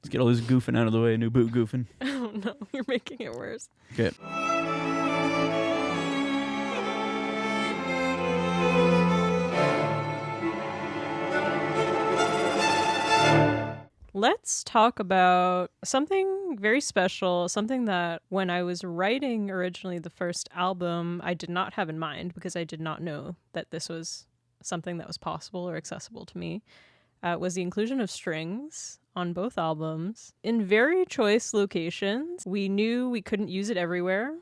Let's get all this goofing out of the way. New boot goofing. Oh no, you're making it worse. Okay. Let's talk about something very special, something that when I was writing originally the first album, I did not have in mind because I did not know that this was something that was possible or accessible to me, was the inclusion of strings on both albums in very choice locations. We knew we couldn't use it everywhere,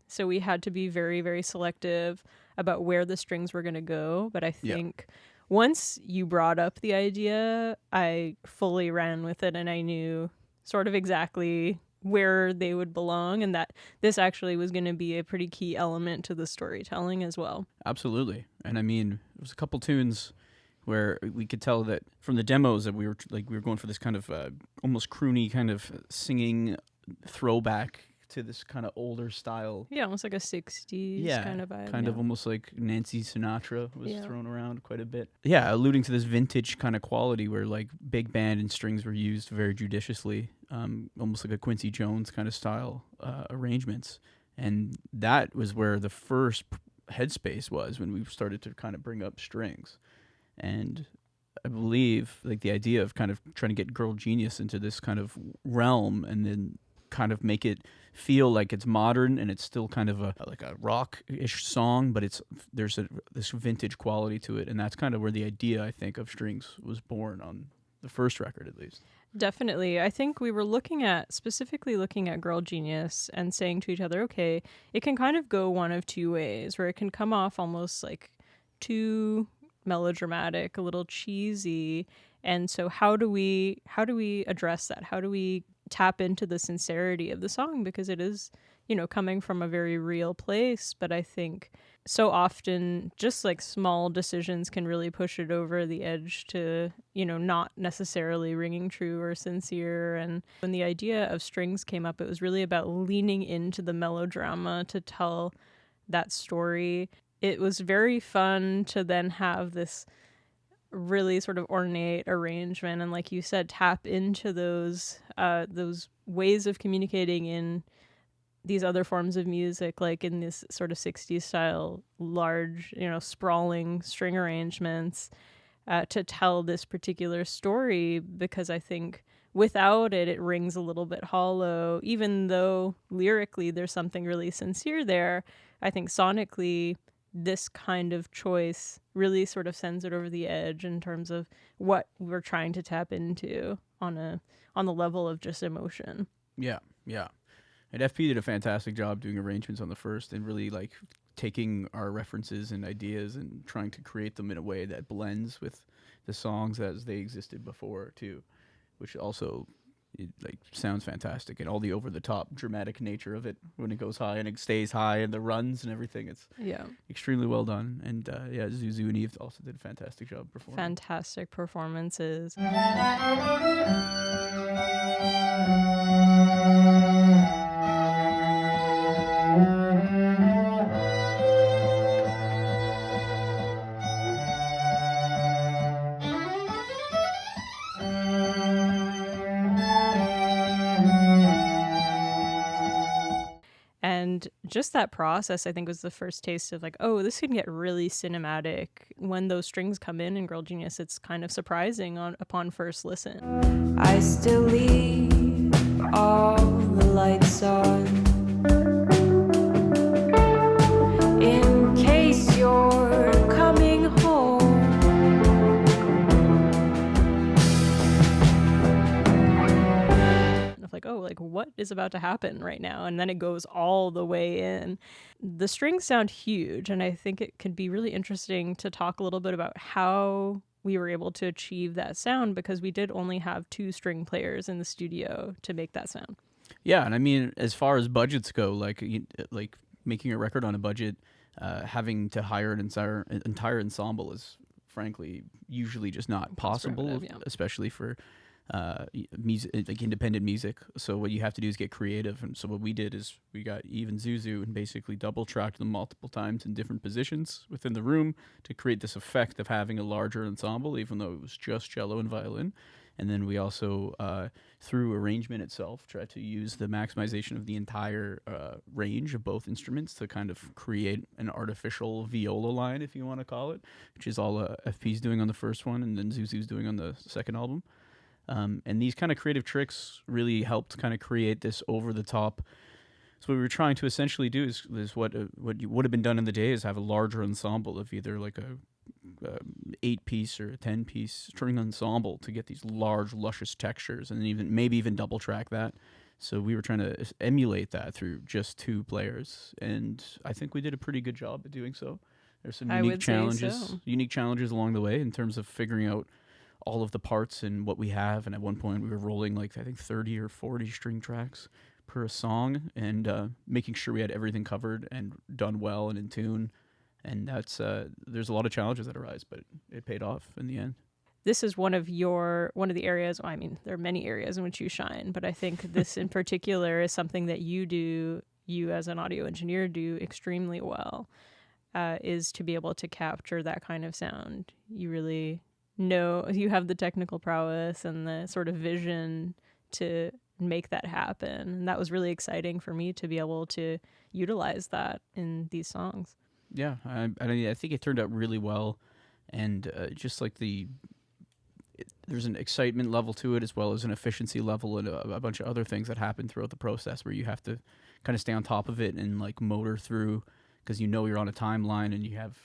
so we had to be very, very selective about where the strings were going to go. But I think once you brought up the idea, I fully ran with it, and I knew sort of exactly where they would belong, and that this actually was going to be a pretty key element to the storytelling as well. Absolutely. And I mean, there was a couple tunes where we could tell that from the demos that we were going for this kind of almost croony kind of singing throwback to this kind of older style. Yeah, almost like a 60s kind of vibe. Kind of almost like Nancy Sinatra was thrown around quite a bit. Yeah, alluding to this vintage kind of quality where like big band and strings were used very judiciously, almost like a Quincy Jones kind of style arrangements. And that was where the first headspace was when we started to kind of bring up strings. And I believe like the idea of kind of trying to get Girl Genius into this kind of realm and then kind of make it feel like it's modern and it's still kind of like a rock-ish song, but there's this vintage quality to it, and that's kind of where the idea, I think, of strings was born on the first record, at least. Definitely. I think we were specifically looking at Girl Genius and saying to each other, okay, it can kind of go one of two ways, where it can come off almost like too melodramatic, a little cheesy. And so how do we address that? How do we tap into the sincerity of the song? Because it is, coming from a very real place. But I think so often just like small decisions can really push it over the edge to, not necessarily ringing true or sincere. And when the idea of strings came up, it was really about leaning into the melodrama to tell that story. It was very fun to then have this really sort of ornate arrangement and, like you said, tap into those ways of communicating in these other forms of music, like in this sort of 60s style large, sprawling string arrangements, to tell this particular story, because I think without it rings a little bit hollow. Even though lyrically there's something really sincere there, I think sonically this kind of choice really sort of sends it over the edge in terms of what we're trying to tap into on the level of just emotion. Yeah. And FP did a fantastic job doing arrangements on the first and really like taking our references and ideas and trying to create them in a way that blends with the songs as they existed before too, which also it sounds fantastic, and all the over the top dramatic nature of it when it goes high and it stays high and the runs and everything. It's extremely well done. And Zou Zou and Eve also did a fantastic job performing. Fantastic performances. And just that process, I think, was the first taste of like, oh, this can get really cinematic. When those strings come in Girl Genius, it's kind of surprising upon first listen. I still leave all the lights on in case you're coming home. Like, oh, like what is about to happen right now? And then it goes all the way in. The strings sound huge, and I think it could be really interesting to talk a little bit about how we were able to achieve that sound, because we did only have 2 string players in the studio to make that sound. Yeah, and I mean, as far as budgets go, like making a record on a budget, having to hire an entire ensemble is frankly usually just not possible, especially for music, like independent music. So what you have to do is get creative, and so what we did is we got Eve and Zou Zou and basically double tracked them multiple times in different positions within the room to create this effect of having a larger ensemble, even though it was just cello and violin. And then we also, through arrangement itself, try to use the maximization of the entire range of both instruments to kind of create an artificial viola line, if you want to call it, which is all FP's doing on the first one and then Zou Zou's doing on the second album. And these kind of creative tricks really helped kind of create this over-the-top. So what we were trying to essentially do is what would have been done in the day is have a larger ensemble of either like a 8-piece or a 10-piece string ensemble to get these large, luscious textures, and maybe even double track that. So we were trying to emulate that through just 2 players, and I think we did a pretty good job at doing so. There's some unique challenges along the way in terms of figuring out all of the parts and what we have. And at one point we were rolling like I think 30 or 40 string tracks per song, and making sure we had everything covered and done well and in tune. And that's there's a lot of challenges that arise, but it paid off in the end. This is one of the areas. I mean, there are many areas in which you shine, but I think this in particular is something that you as an audio engineer do extremely well. Is to be able to capture that kind of sound. You really know you have the technical prowess and the sort of vision to make that happen. And that was really exciting for me to be able to utilize that in these songs. Yeah, I think it turned out really well, and just like there's an excitement level to it as well as an efficiency level and a bunch of other things that happen throughout the process where you have to kind of stay on top of it and like motor through, because you know you're on a timeline and you have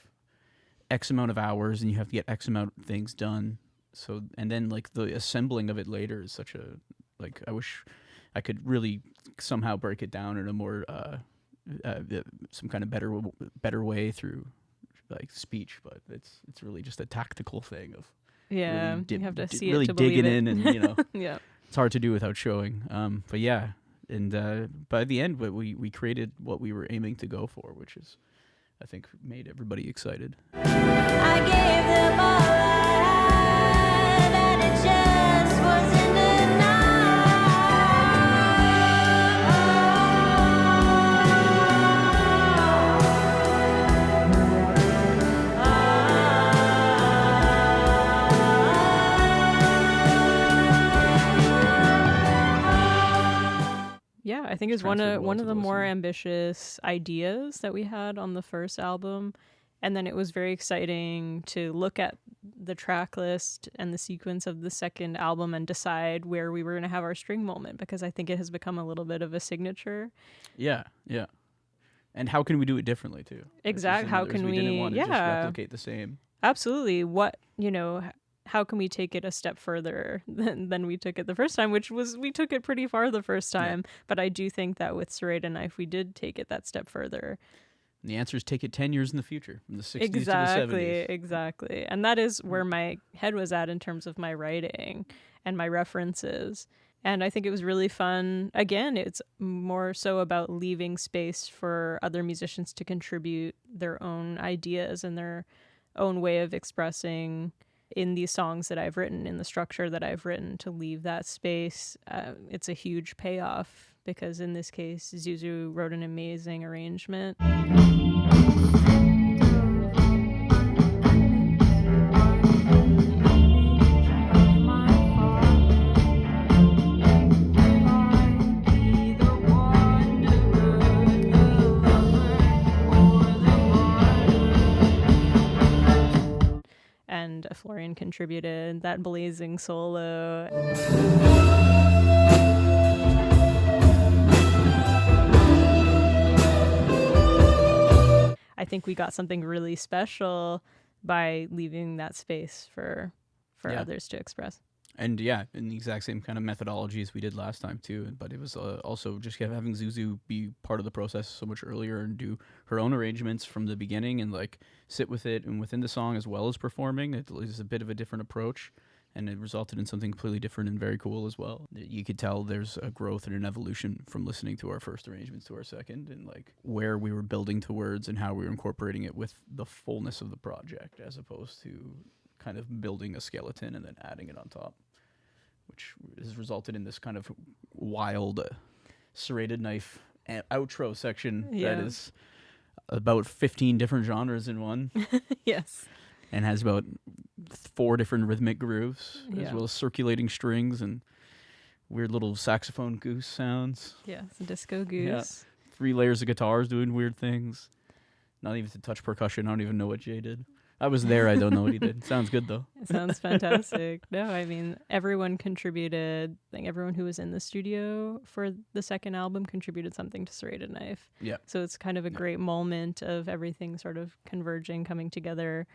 X amount of hours and you have to get X amount of things done. So, and then like the assembling of it later is such a, like, I wish I could really somehow break it down in a more some kind of better way through like speech, but it's really just a tactical thing of you have to see really it to digging believe it. in, and you know yeah, it's hard to do without showing. But yeah, and by the end, we created what we were aiming to go for, which is I think made everybody excited. I gave them all I had, and it just wasn't yeah. I think it's one of the more ambitious ideas that we had on the first album. And then it was very exciting to look at the track list and the sequence of the second album and decide where we were going to have our string moment, because I think it has become a little bit of a signature. Yeah. And how can we do it differently too? Exactly. How can we didn't want to just replicate the same. Absolutely. How can we take it a step further than we took it the first time, which was we took it pretty far the first time. Yeah. But I do think that with Serrated Knife, we did take it that step further. And the answer is take it 10 years in the future, from the 60s to the 70s. Exactly. And that is where my head was at in terms of my writing and my references. And I think it was really fun. Again, it's more so about leaving space for other musicians to contribute their own ideas and their own way of expressing in these songs that I've written, in the structure that I've written, to leave that space. It's a huge payoff, because in this case, Zou Zou wrote an amazing arrangement. And Florian contributed that blazing solo. I think we got something really special by leaving that space for others to express. And yeah, in the exact same kind of methodology as we did last time too. But it was also just having Zou Zou be part of the process so much earlier and do her own arrangements from the beginning and like sit with it and within the song as well as performing. It was a bit of a different approach, and it resulted in something completely different and very cool as well. You could tell there's a growth and an evolution from listening to our first arrangements to our second, and like where we were building towards and how we were incorporating it with the fullness of the project, as opposed to kind of building a skeleton and then adding it on top, which has resulted in this kind of wild Serrated Knife outro section that is about 15 different genres in one. Yes. And has about 4 different rhythmic grooves, as Yeah. well as circulating strings and weird little saxophone goose sounds. Yeah, it's a disco goose. 3 layers of guitars doing weird things. Not even to touch percussion. I don't even know what Jay did. I was there. I don't know what he did. Sounds good, though. It sounds fantastic. No, I mean, everyone contributed. I think everyone who was in the studio for the second album contributed something to Serrated Knife. Yeah. So it's kind of a great moment of everything sort of converging, coming together.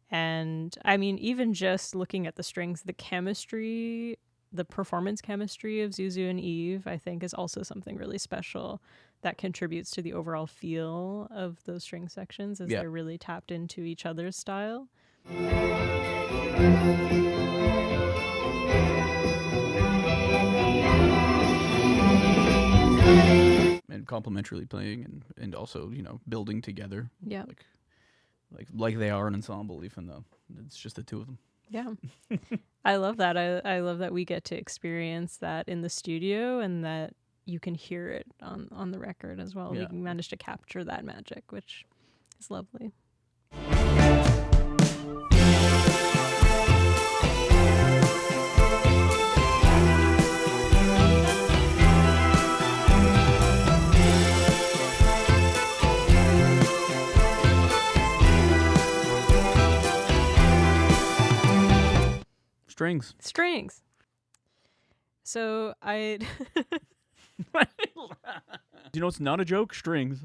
And I mean, even just looking at the strings, the chemistry, the performance chemistry of Zou Zou and Eve, I think is also something really special that contributes to the overall feel of those string sections as they're really tapped into each other's style. And complementarily playing and also, building together. Yeah. Like they are an ensemble, even though it's just the 2 of them. Yeah. I love that. I love that we get to experience that in the studio and that you can hear it on the record as well. Yeah. We managed to capture that magic, which is lovely. Strings. So I You know, it's not a joke. Strings.